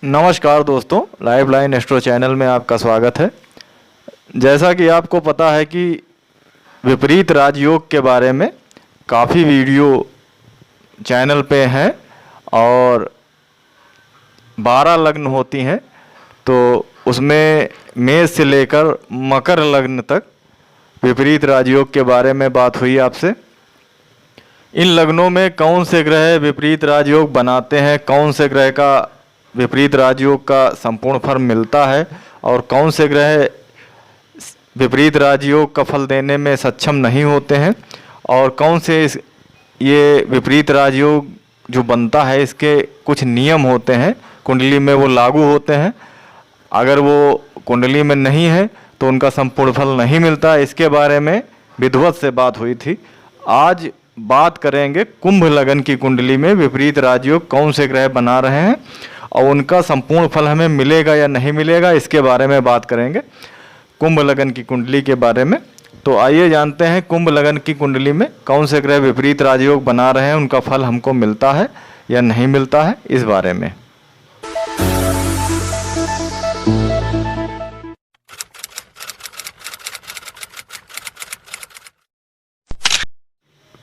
नमस्कार दोस्तों, live line astro channel में आपका स्वागत है। जैसा कि आपको पता है कि विपरीत राजयोग के बारे में काफ़ी वीडियो चैनल पे हैं और 12 लग्न होती हैं, तो उसमें मेष से लेकर मकर लग्न तक विपरीत राजयोग के बारे में बात हुई आपसे। इन लग्नों में कौन से ग्रह विपरीत राजयोग बनाते हैं, कौन से ग्रह का विपरीत राजयोग का संपूर्ण फल मिलता है और कौन से ग्रह विपरीत राजयोग का फल देने में सक्षम नहीं होते हैं, और कौन से ये विपरीत राजयोग जो बनता है इसके कुछ नियम होते हैं कुंडली में, वो लागू होते हैं। अगर वो कुंडली में नहीं है तो उनका संपूर्ण फल नहीं मिलता। इसके बारे में विधिवत से बात हुई थी। आज बात करेंगे कुंभ लगन की कुंडली में विपरीत राजयोग कौन से ग्रह बना रहे हैं और उनका संपूर्ण फल हमें मिलेगा या नहीं मिलेगा, इसके बारे में बात करेंगे कुंभ लगन की कुंडली के बारे में। तो आइए जानते हैं कुंभ लगन की कुंडली में कौन से ग्रह विपरीत राजयोग बना रहे हैं, उनका फल हमको मिलता है या नहीं मिलता है, इस बारे में।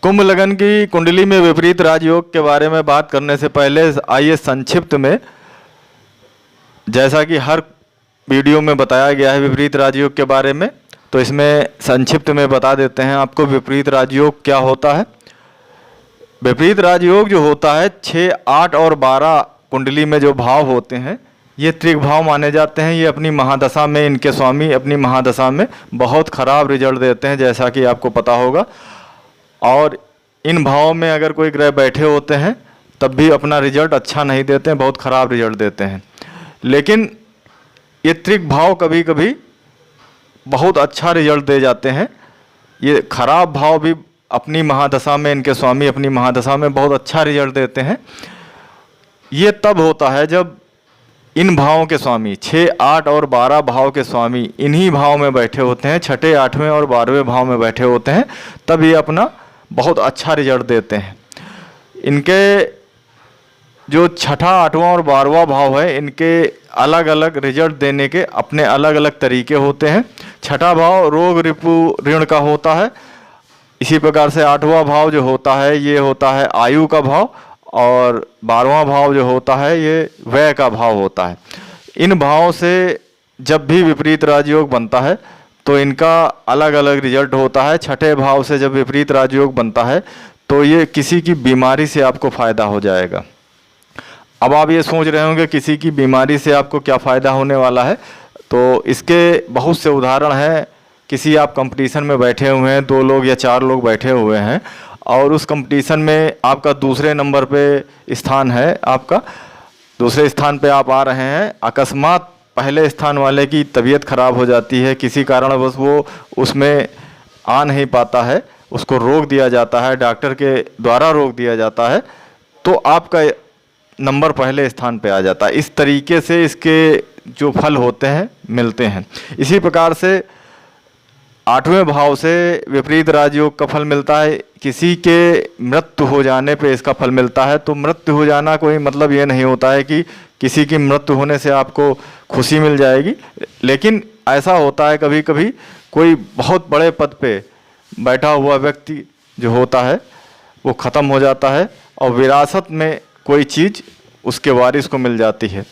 कुंभ लगन की कुंडली में विपरीत राजयोग के बारे में बात करने से पहले आइए संक्षिप्त में, जैसा कि हर वीडियो में बताया गया है विपरीत राजयोग के बारे में, तो इसमें संक्षिप्त में बता देते हैं आपको विपरीत राजयोग क्या होता है। विपरीत राजयोग जो होता है 6, 8 और 12 कुंडली में जो भाव होते हैं ये त्रिक भाव माने जाते हैं। ये अपनी महादशा में, इनके स्वामी अपनी महादशा में बहुत खराब रिजल्ट देते हैं, जैसा कि आपको पता होगा। और इन भावों में अगर कोई ग्रह बैठे होते हैं तब भी अपना रिजल्ट अच्छा नहीं देते हैं, बहुत ख़राब रिजल्ट देते हैं। लेकिन ये त्रिक भाव कभी कभी बहुत अच्छा रिजल्ट दे जाते हैं। ये खराब भाव भी अपनी महादशा में, इनके स्वामी अपनी महादशा में बहुत अच्छा रिजल्ट देते हैं। ये तब होता है जब इन भावों के स्वामी 6, 8 और 12 भाव के स्वामी इन्हीं भाव में बैठे होते हैं, 6ठे, 8वें और 12वें भाव में बैठे होते हैं, तब ये अपना बहुत अच्छा रिजल्ट देते हैं। इनके जो 6ठा, 8वां और 12वां भाव है, इनके अलग अलग रिजल्ट देने के अपने अलग अलग तरीके होते हैं। 6ठा भाव रोग रिपु ऋण का होता है। इसी प्रकार से 8वां भाव जो होता है ये होता है आयु का भाव, और 12वां भाव जो होता है ये व्यय का भाव होता है। इन भावों से जब भी विपरीत राजयोग बनता है तो इनका अलग अलग रिजल्ट होता है। 6ठे भाव से जब विपरीत राजयोग बनता है तो ये किसी की बीमारी से आपको फ़ायदा हो जाएगा। अब आप ये सोच रहे होंगे किसी की बीमारी से आपको क्या फ़ायदा होने वाला है, तो इसके बहुत से उदाहरण हैं। किसी आप कंपटीशन में बैठे हुए हैं, 2 लोग या 4 लोग बैठे हुए हैं और उस कंपटीशन में आपका दूसरे नंबर पे स्थान है, आपका दूसरे स्थान पे आप आ रहे हैं। अकस्मात पहले स्थान वाले की तबीयत खराब हो जाती है, किसी कारणवश वो उसमें आ नहीं पाता है, उसको रोक दिया जाता है, डॉक्टर के द्वारा रोक दिया जाता है, तो आपका नंबर पहले स्थान पे आ जाता है। इस तरीके से इसके जो फल होते हैं मिलते हैं। इसी प्रकार से 8वें भाव से विपरीत राजयोग का फल मिलता है। किसी के मृत्यु हो जाने पे इसका फल मिलता है। तो मृत्यु हो जाना कोई मतलब ये नहीं होता है कि किसी की मृत्यु होने से आपको खुशी मिल जाएगी, लेकिन ऐसा होता है कभी कभी कोई बहुत बड़े पद पे बैठा हुआ व्यक्ति जो होता है वो ख़त्म हो जाता है और विरासत में कोई चीज़ उसके वारिस को मिल जाती है।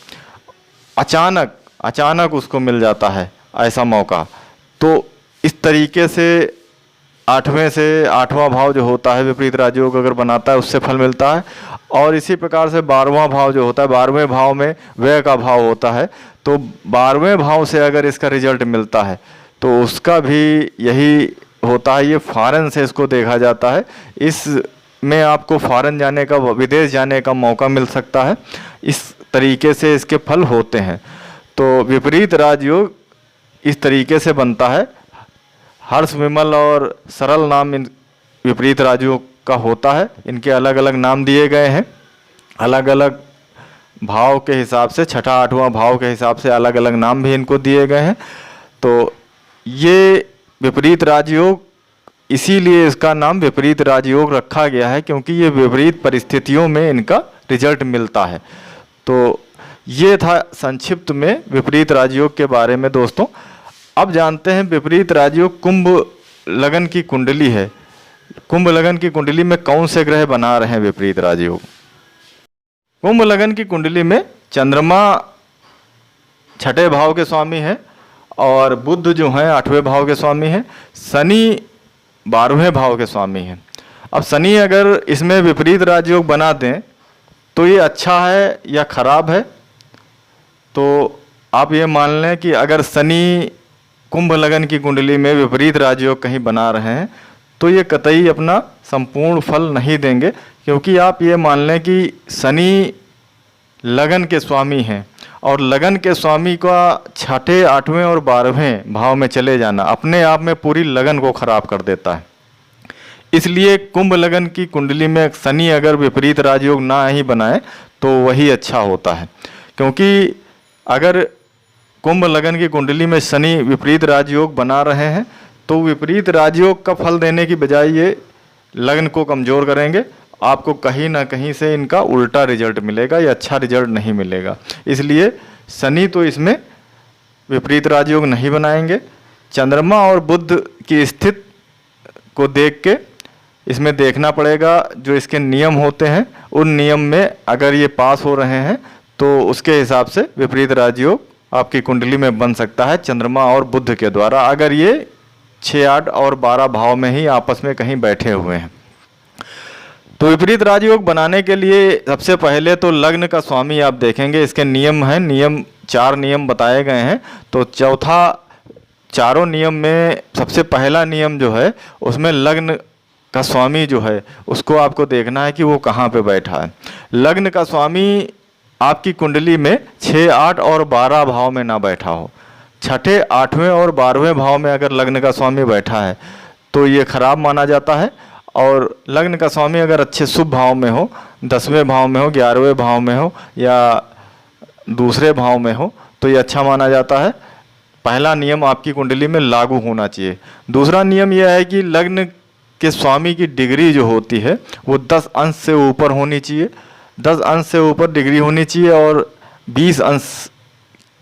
अचानक उसको मिल जाता है ऐसा मौका। तो इस तरीके से 8वें से 8वां भाव जो होता है विपरीत राजयोग अगर बनाता है उससे फल मिलता है। और इसी प्रकार से 12वां भाव जो होता है, 12वें भाव में व्यय का भाव होता है, तो 12वें भाव से अगर इसका रिजल्ट मिलता है तो उसका भी यही होता है। ये फॉरेन से इसको देखा जाता है। इसमें आपको फॉरेन जाने का, विदेश जाने का मौका मिल सकता है। इस तरीके से इसके फल होते हैं। तो विपरीत राजयोग इस तरीके से बनता है। हर्ष, विमल और सरल नाम इन विपरीत राजयोग का होता है। इनके अलग अलग नाम दिए गए हैं, अलग अलग भाव के हिसाब से, 6ठा, 8वां भाव के हिसाब से अलग अलग नाम भी इनको दिए गए हैं। तो ये विपरीत राजयोग, इसीलिए इसका नाम विपरीत राजयोग रखा गया है, क्योंकि ये विपरीत परिस्थितियों में इनका रिजल्ट मिलता है। तो ये था संक्षिप्त में विपरीत राजयोग के बारे में दोस्तों। अब जानते हैं विपरीत राजयोग कुंभ लगन की कुंडली है, कुंभ लगन की कुंडली में कौन से ग्रह बना रहे हैं विपरीत राजयोग। कुंभ लगन की कुंडली में चंद्रमा 6ठे भाव के स्वामी है और बुध जो है 8वें भाव के स्वामी है, शनि 12वें भाव के स्वामी है। अब शनि अगर इसमें विपरीत राजयोग बना दें तो ये अच्छा है या खराब है, तो आप ये मान लें कि अगर शनि कुंभ लगन की कुंडली में विपरीत राजयोग कहीं बना रहे हैं तो ये कतई अपना संपूर्ण फल नहीं देंगे, क्योंकि आप ये मान लें कि शनि लगन के स्वामी हैं और लगन के स्वामी का 6ठे 8वें और 12वें भाव में चले जाना अपने आप में पूरी लगन को खराब कर देता है। इसलिए कुंभ लगन की कुंडली में शनि अगर विपरीत राजयोग ना ही बनाए तो वही अच्छा होता है, क्योंकि अगर कुंभ लगन की कुंडली में शनि विपरीत राजयोग बना रहे हैं तो विपरीत राजयोग का फल देने की बजाय ये लगन को कमज़ोर करेंगे, आपको कहीं ना कहीं से इनका उल्टा रिजल्ट मिलेगा या अच्छा रिजल्ट नहीं मिलेगा। इसलिए शनि तो इसमें विपरीत राजयोग नहीं बनाएंगे। चंद्रमा और बुध की स्थिति को देख के इसमें देखना पड़ेगा, जो इसके नियम होते हैं उन नियम में अगर ये पास हो रहे हैं तो उसके हिसाब से विपरीत राजयोग आपकी कुंडली में बन सकता है चंद्रमा और बुध के द्वारा, अगर ये 6, 8 और 12 भाव में ही आपस में कहीं बैठे हुए हैं। तो विपरीत राजयोग बनाने के लिए सबसे पहले तो लग्न का स्वामी आप देखेंगे, इसके नियम हैं, नियम 4 नियम बताए गए हैं। तो चारों नियम में सबसे पहला नियम जो है उसमें लग्न का स्वामी जो है उसको आपको देखना है कि वो कहाँ पे बैठा है। लग्न का स्वामी आपकी कुंडली में 6, 8 और 12 भाव में ना बैठा हो। 6ठे 8वें और 12वें भाव में अगर लग्न का स्वामी बैठा है तो ये खराब माना जाता है, और लग्न का स्वामी अगर अच्छे शुभ भाव में हो, 10वें भाव में हो, 11वें भाव में हो या दूसरे भाव में हो तो ये अच्छा माना जाता है। पहला नियम आपकी कुंडली में लागू होना चाहिए। दूसरा नियम यह है कि लग्न के स्वामी की डिग्री जो होती है वो 10 अंश से ऊपर होनी चाहिए, 10 अंश से ऊपर डिग्री होनी चाहिए और 20 अंश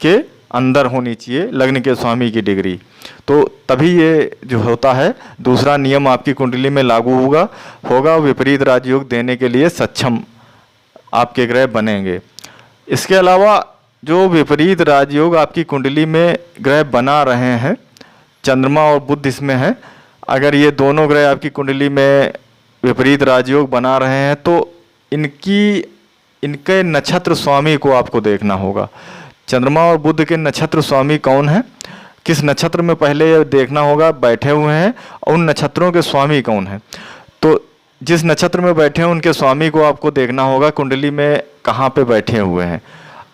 के अंदर होनी चाहिए लग्न के स्वामी की डिग्री, तो तभी ये जो होता है दूसरा नियम आपकी कुंडली में लागू होगा विपरीत राजयोग देने के लिए सक्षम आपके ग्रह बनेंगे। इसके अलावा जो विपरीत राजयोग आपकी कुंडली में ग्रह बना रहे हैं, चंद्रमा और बुध इसमें है, अगर ये दोनों ग्रह आपकी कुंडली में विपरीत राजयोग बना रहे हैं तो इनके नक्षत्र स्वामी को आपको देखना होगा। चंद्रमा और बुध के नक्षत्र स्वामी कौन है, किस नक्षत्र में पहले ये देखना होगा बैठे हुए हैं, और उन नक्षत्रों के स्वामी कौन है। तो जिस नक्षत्र में बैठे हैं उनके स्वामी को आपको देखना होगा कुंडली में कहाँ पे बैठे हुए हैं।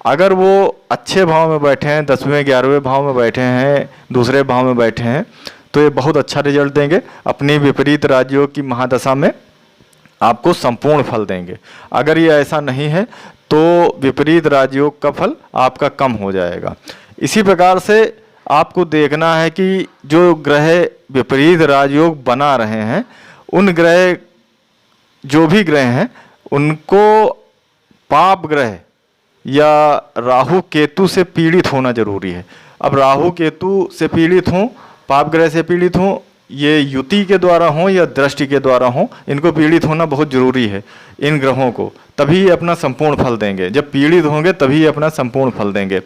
अगर वो अच्छे भाव में बैठे हैं, 10वें 11वें भाव में बैठे हैं, दूसरे भाव में बैठे हैं, तो ये बहुत अच्छा रिजल्ट देंगे। अपनी विपरीत राजयोग की महादशा में आपको संपूर्ण फल देंगे। अगर ये ऐसा नहीं है तो विपरीत राजयोग का फल आपका कम हो जाएगा। इसी प्रकार से आपको देखना है कि जो ग्रह विपरीत राजयोग बना रहे हैं उन ग्रह जो भी ग्रह हैं उनको पाप ग्रह या राहु केतु से पीड़ित होना जरूरी है। अब राहु केतु से पीड़ित हों, पाप ग्रह से पीड़ित हों, ये युति के द्वारा हों या दृष्टि के द्वारा हों, इनको पीड़ित होना बहुत जरूरी है इन ग्रहों को, तभी ये अपना संपूर्ण फल देंगे। जब पीड़ित होंगे तभी ये अपना संपूर्ण फल देंगे।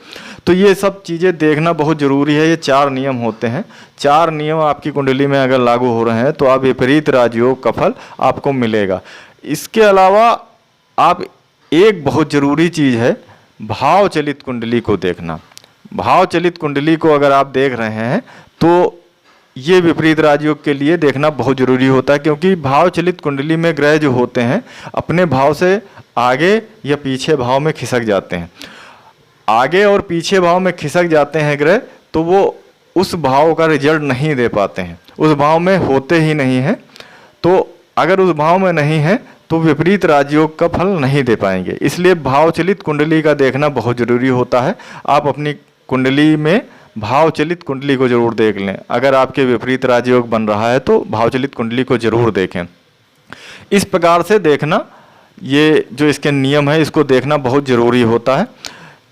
तो ये सब चीज़ें देखना बहुत ज़रूरी है। ये 4 नियम होते हैं, 4 नियम आपकी कुंडली में अगर लागू हो रहे हैं तो आप विपरीत राजयोग का फल आपको मिलेगा। इसके अलावा आप एक बहुत ज़रूरी चीज़ है भाव चलित कुंडली को देखना। भाव चलित कुंडली को अगर आप देख रहे हैं तो ये विपरीत राजयोग के लिए देखना बहुत ज़रूरी होता है, क्योंकि भाव चलित कुंडली में ग्रह जो होते हैं अपने भाव से आगे या पीछे भाव में खिसक जाते हैं। आगे और पीछे भाव में खिसक जाते हैं ग्रह तो वो उस भाव का रिजल्ट नहीं दे पाते हैं, उस भाव में होते ही नहीं हैं। तो अगर उस भाव में नहीं है तो विपरीत राजयोग का फल नहीं दे पाएंगे। इसलिए भाव चलित कुंडली का देखना बहुत ज़रूरी होता है। आप अपनी कुंडली में भाव चलित कुंडली को जरूर देख लें। अगर आपके विपरीत राजयोग बन रहा है तो भाव चलित कुंडली को जरूर देखें। इस प्रकार से देखना, ये जो इसके नियम है इसको देखना बहुत ज़रूरी होता है,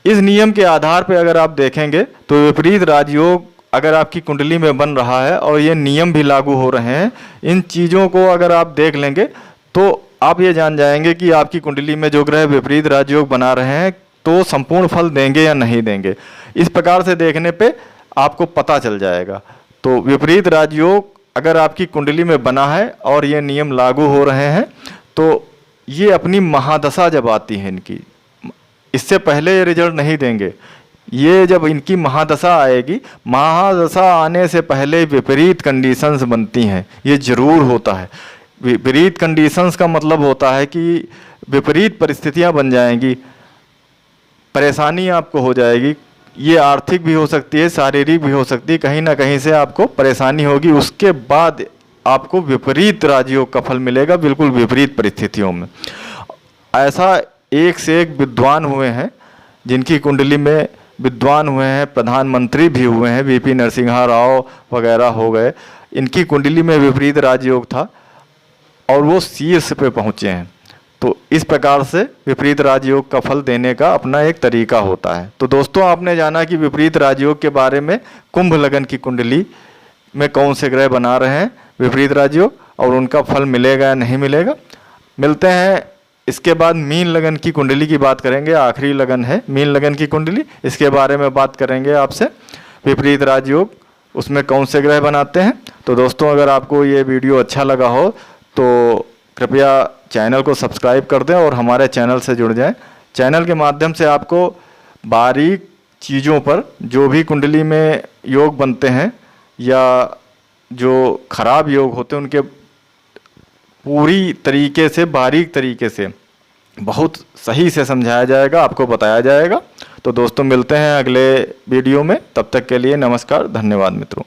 इस नियम के आधार पर अगर आप देखेंगे तो विपरीत राजयोग अगर आपकी कुंडली में बन रहा है और ये नियम भी लागू हो रहे हैं, इन चीज़ों को अगर आप देख लेंगे तो आप ये जान जाएंगे कि आपकी कुंडली में जो ग्रह विपरीत राजयोग बना रहे हैं तो संपूर्ण फल देंगे या नहीं देंगे। इस प्रकार से देखने पे आपको पता चल जाएगा। तो विपरीत राजयोग अगर आपकी कुंडली में बना है और ये नियम लागू हो रहे हैं तो ये अपनी महादशा जब आती है इनकी, इससे पहले ये रिजल्ट नहीं देंगे। ये जब इनकी महादशा आएगी, महादशा आने से पहले विपरीत कंडीशंस बनती हैं, ये जरूर होता है। विपरीत कंडीशंस का मतलब होता है कि विपरीत परिस्थितियां बन जाएंगी, परेशानी आपको हो जाएगी। ये आर्थिक भी हो सकती है, शारीरिक भी हो सकती है, कहीं ना कहीं से आपको परेशानी होगी। उसके बाद आपको विपरीत राजयोग का फल मिलेगा, बिल्कुल विपरीत परिस्थितियों में। ऐसा एक से एक विद्वान हुए हैं जिनकी कुंडली में विद्वान हुए हैं, प्रधानमंत्री भी हुए हैं, वीपी नरसिम्हा राव वगैरह हो गए, इनकी कुंडली में विपरीत राजयोग था और वो शीर्ष पे पहुँचे हैं। तो इस प्रकार से विपरीत राजयोग का फल देने का अपना एक तरीका होता है। तो दोस्तों, आपने जाना कि विपरीत राजयोग के बारे में, कुंभ लगन की कुंडली में कौन से ग्रह बना रहे हैं विपरीत राजयोग और उनका फल मिलेगा या नहीं मिलेगा। मिलते हैं इसके बाद मीन लगन की कुंडली की बात करेंगे। आखिरी लगन है मीन लगन की कुंडली, इसके बारे में बात करेंगे आपसे। विपरीत राजयोग उसमें कौन से ग्रह बनाते हैं। तो दोस्तों, अगर आपको ये वीडियो अच्छा लगा हो तो कृपया चैनल को सब्सक्राइब कर दें और हमारे चैनल से जुड़ जाएं। चैनल के माध्यम से आपको बारीक चीज़ों पर, जो भी कुंडली में योग बनते हैं या जो खराब योग होते हैं, उनके पूरी तरीके से, बारीक तरीके से, बहुत सही से समझाया जाएगा, आपको बताया जाएगा। तो दोस्तों, मिलते हैं अगले वीडियो में। तब तक के लिए नमस्कार, धन्यवाद मित्रों।